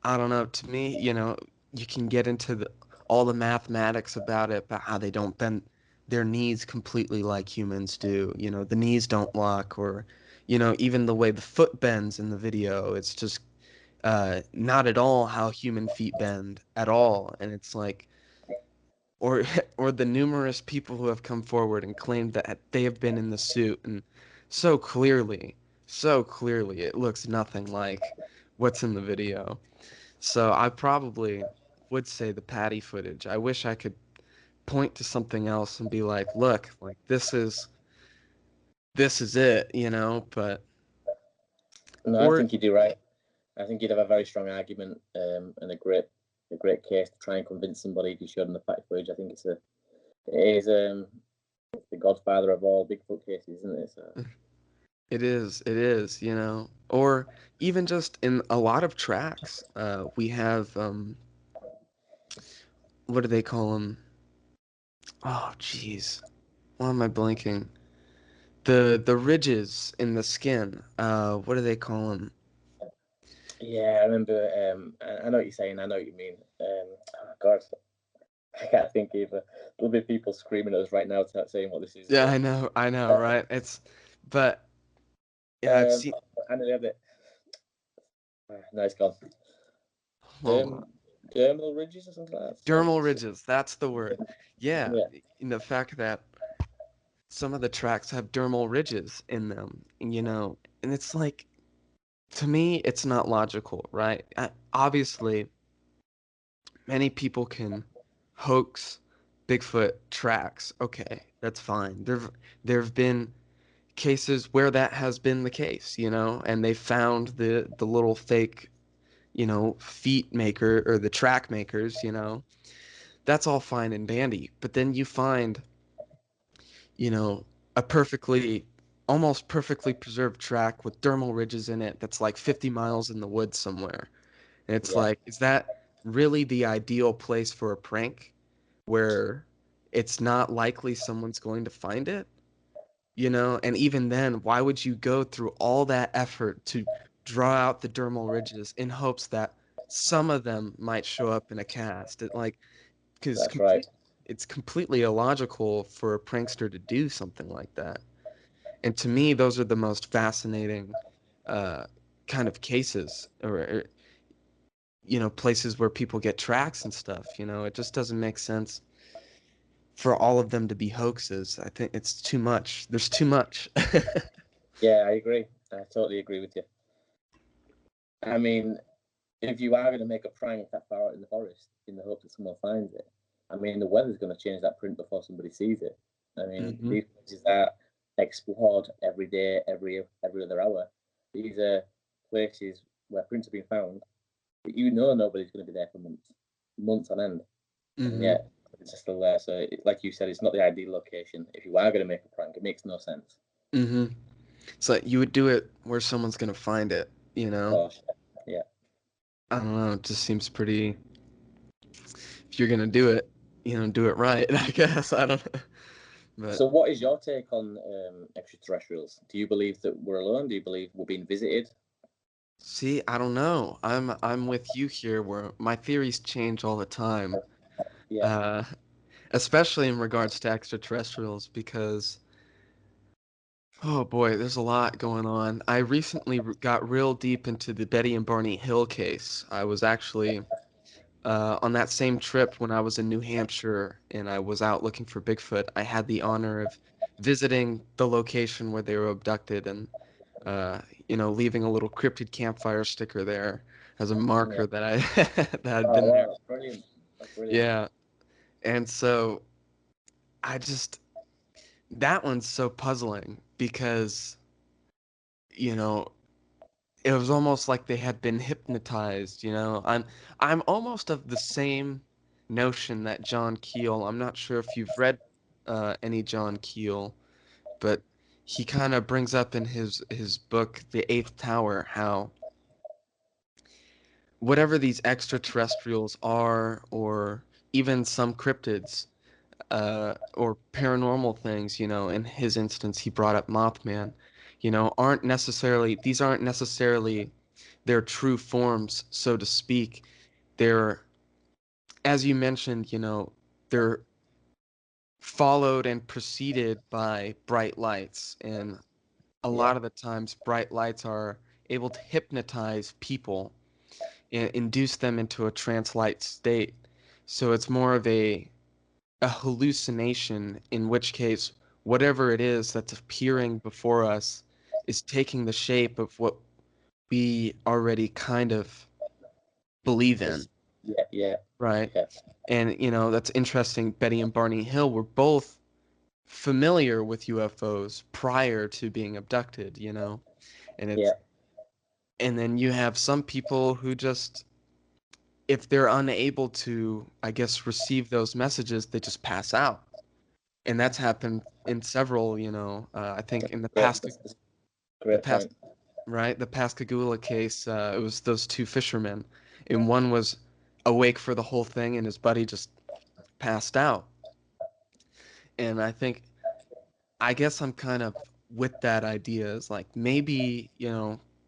I don't know, to me, you can get into all the mathematics about it, about how they don't bend their knees completely like humans do. The knees don't lock, or, even the way the foot bends in the video, it's just not at all how human feet bend at all. And it's like, or or the numerous people who have come forward and claimed that they have been in the suit, and so clearly it looks nothing like what's in the video. So I probably would say the patty footage. I wish I could point to something else and be like, look, like this is it, but No, I or think you do right. I think you'd have a very strong argument, and a great case to try and convince somebody if you showed them the patty footage. I think it is the godfather of all Bigfoot cases, isn't it? So. it is, or even just in a lot of tracks, we have what do they call them? Oh, jeez. Why am I blanking? The ridges in the skin. What do they call them? Yeah, I remember. I know what you're saying. I know what you mean. Oh God, I can't think either. There'll be people screaming at us right now saying what this is. Yeah, I know, right? But yeah, I've seen. I know of it. No, it's gone. Hold on. Dermal ridges or something like that. Dermal ridges, that's the word. Yeah, Yeah. in the fact that some of the tracks have dermal ridges in them, and it's like, to me, it's not logical, right? Obviously, many people can hoax Bigfoot tracks. Okay, that's fine. There've been cases where that has been the case, and they found the little fake, feet maker, or the track makers, that's all fine and dandy. But then you find, a almost perfectly preserved track with dermal ridges in it that's like 50 miles in the woods somewhere. And it's Yeah. like, is that really the ideal place for a prank, where it's not likely someone's going to find it? And even then, why would you go through all that effort to draw out the dermal ridges in hopes that some of them might show up in a cast? Because That's right. it's completely illogical for a prankster to do something like that. And to me, those are the most fascinating kind of cases, or places where people get tracks and stuff. It just doesn't make sense for all of them to be hoaxes. I think it's too much. There's too much. Yeah, I agree. I totally agree with you. I mean, if you are going to make a prank that far out in the forest in the hope that someone finds it, I mean, the weather's going to change that print before somebody sees it. I mean, these places are explored every day, every other hour. These are places where prints have been found, but nobody's going to be there for months on end. And yet, it's just still there. So, like you said, it's not the ideal location. If you are going to make a prank, it makes no sense. It's like you would do it where someone's gonna find it. Gosh, yeah. I don't know. It just seems pretty. If you're gonna do it, do it right. I guess I don't know. But So, what is your take on extraterrestrials? Do you believe that we're alone? Do you believe we're being visited? See, I don't know. I'm with you here where my theories change all the time. Yeah, Uh, Especially in regards to extraterrestrials because oh boy, there's a lot going on. I recently got real deep into the Betty and Barney Hill case. I was actually on that same trip when I was in New Hampshire and I was out looking for Bigfoot. I had the honor of visiting the location where they were abducted and uh, leaving a little cryptid campfire sticker there as a yeah. marker that I that I'd Oh been there. wow, that's brilliant. That's brilliant. Yeah, and so I just that one's so puzzling because you know it was almost like they had been hypnotized. I'm almost of the same notion that John Keel. I'm not sure if you've read any John Keel, but he kind of brings up in his book The Eighth Tower how whatever these extraterrestrials are, or even some cryptids, or paranormal things, in his instance, he brought up Mothman, these aren't necessarily their true forms, so to speak. They're, as you mentioned, they're followed and preceded by bright lights. And a Yeah, lot of the times, bright lights are able to hypnotize people induce them into a trance-like state. So it's more of a hallucination, in which case, whatever it is that's appearing before us is taking the shape of what we already kind of believe in, just yeah, yeah, right? yeah, And, that's interesting. Betty and Barney Hill were both familiar with UFOs prior to being abducted, and yeah, and then you have some people who just if they're unable to, I guess, receive those messages, they just pass out. And that's happened in several, I think in great. That's a the great past, point. right, the Pascagoula case, it was those two fishermen, and one was awake for the whole thing, and his buddy just passed out. And I guess I'm kind of with that idea is like maybe,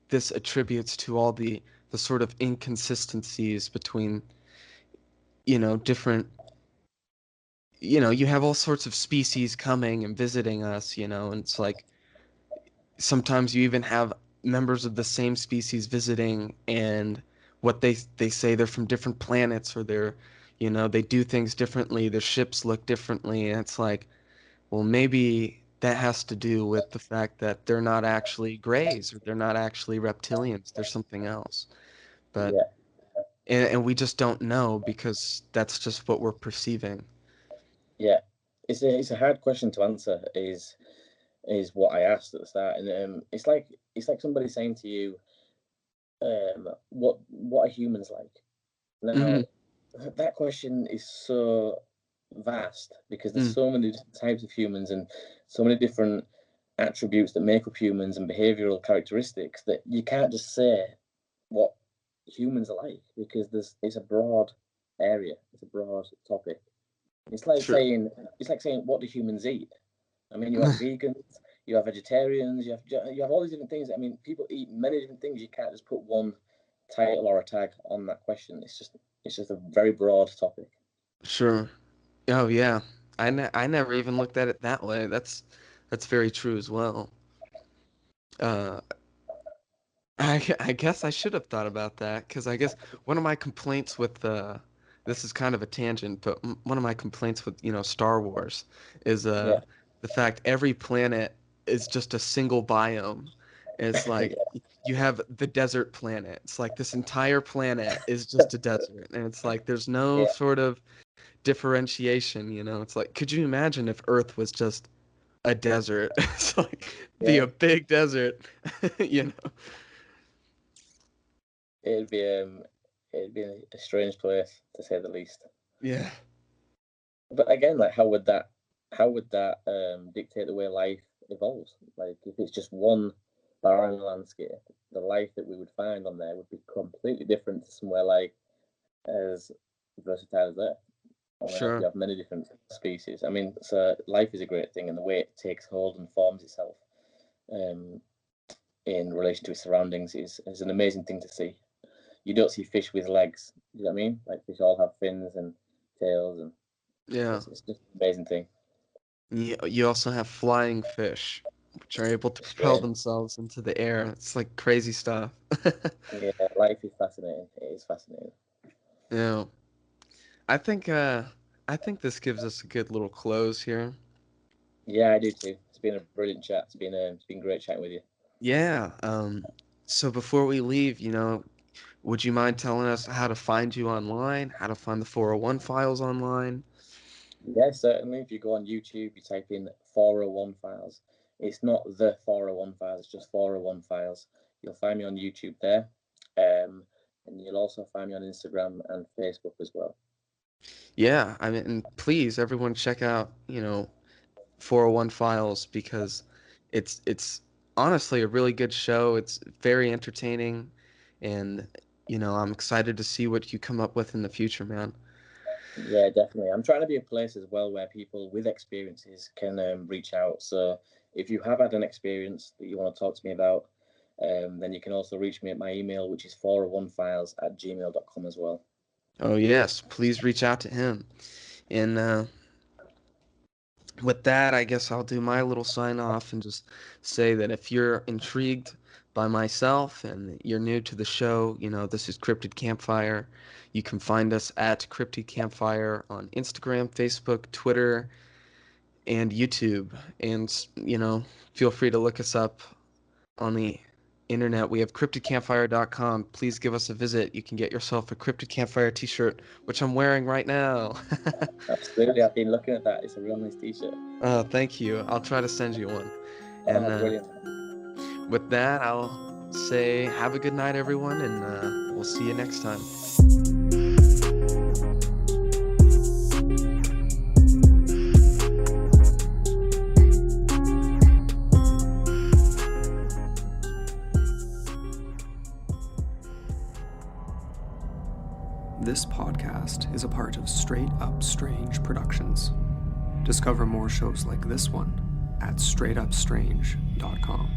this attributes to all the sort of inconsistencies between, different you have all sorts of species coming and visiting us, and it's like sometimes you even have members of the same species visiting and what they say they're from different planets or they do things differently, their ships look differently, and it's like, well, maybe that has to do with the fact that they're not actually grays or they're not actually reptilians, they're something else. But Yeah, and we just don't know because that's just what we're perceiving. yeah. It's a hard question to answer. Is what I asked at the start, and it's like somebody saying to you, what are humans like? Hmm. Now, that question is so vast because there's Mm, so many different types of humans and so many different attributes that make up humans and behavioral characteristics that you can't just say what humans are like because it's a broad area, it's a broad topic. It's like true. saying what do humans eat? I mean, you have vegans, you have vegetarians, you have all these different things. I mean, people eat many different things. You can't just put one title or a tag on that question. It's just a very broad topic. Sure. Oh yeah. I never even looked at it that way. That's very true as well. Uh, I guess I should have thought about that because I guess one of my complaints with this is kind of a tangent, but one of my complaints with Star Wars is Yeah, the fact every planet is just a single biome. And it's like yeah, you have the desert planet. It's like this entire planet is just a desert, and it's like there's no yeah, sort of differentiation. It's like could you imagine if Earth was just a desert? It's like be yeah. a big desert, you know. It'd be um, it'd be a strange place to say the least. Yeah. But again, like how would that dictate the way life evolves? Like if it's just one barren landscape, the life that we would find on there would be completely different to somewhere like as versatile as Earth. And you Sure. have many different species. I mean, so life is a great thing, and the way it takes hold and forms itself. Um, in relation to its surroundings is an amazing thing to see. You don't see fish with legs. You know what I mean? Like fish all have fins and tails, and Yeah. it's just an amazing thing. You also have flying fish, which are able to propel Yeah, themselves into the air. It's like crazy stuff. yeah, life is fascinating. It is fascinating. Yeah. I think this gives us a good little close here. Yeah, I do too. It's been a brilliant chat. It's been great chatting with you. Yeah. So before we leave, would you mind telling us how to find you online, how to find the 401 files online? Yeah, certainly. If you go on YouTube, you type in 401 files. It's not the 401 files, it's just 401 files. You'll find me on YouTube there. And you'll also find me on Instagram and Facebook as well. Yeah, I mean, and please, everyone check out, 401 Files because it's honestly a really good show. It's very entertaining, and I'm excited to see what you come up with in the future, man. Yeah, definitely. I'm trying to be a place as well where people with experiences can reach out. So if you have had an experience that you want to talk to me about, then you can also reach me at my email, which is 401files@gmail.com as well. Oh yes, please reach out to him. And with that, I guess I'll do my little sign off and just say that if you're intrigued by myself and you're new to the show, this is Cryptid Campfire. You can find us at Cryptid Campfire on Instagram, Facebook, Twitter, and YouTube. And, feel free to look us up on the internet. We have cryptidcampfire.com. Please give us a visit. You can get yourself a Cryptid Campfire t-shirt, which I'm wearing right now. Absolutely. I've been looking at that. It's a real nice t-shirt. Oh, thank you. I'll try to send you one. And Brilliant. with that, I'll say have a good night, everyone, and we'll see you next time. This podcast is a part of Straight Up Strange Productions. Discover more shows like this one at straightupstrange.com.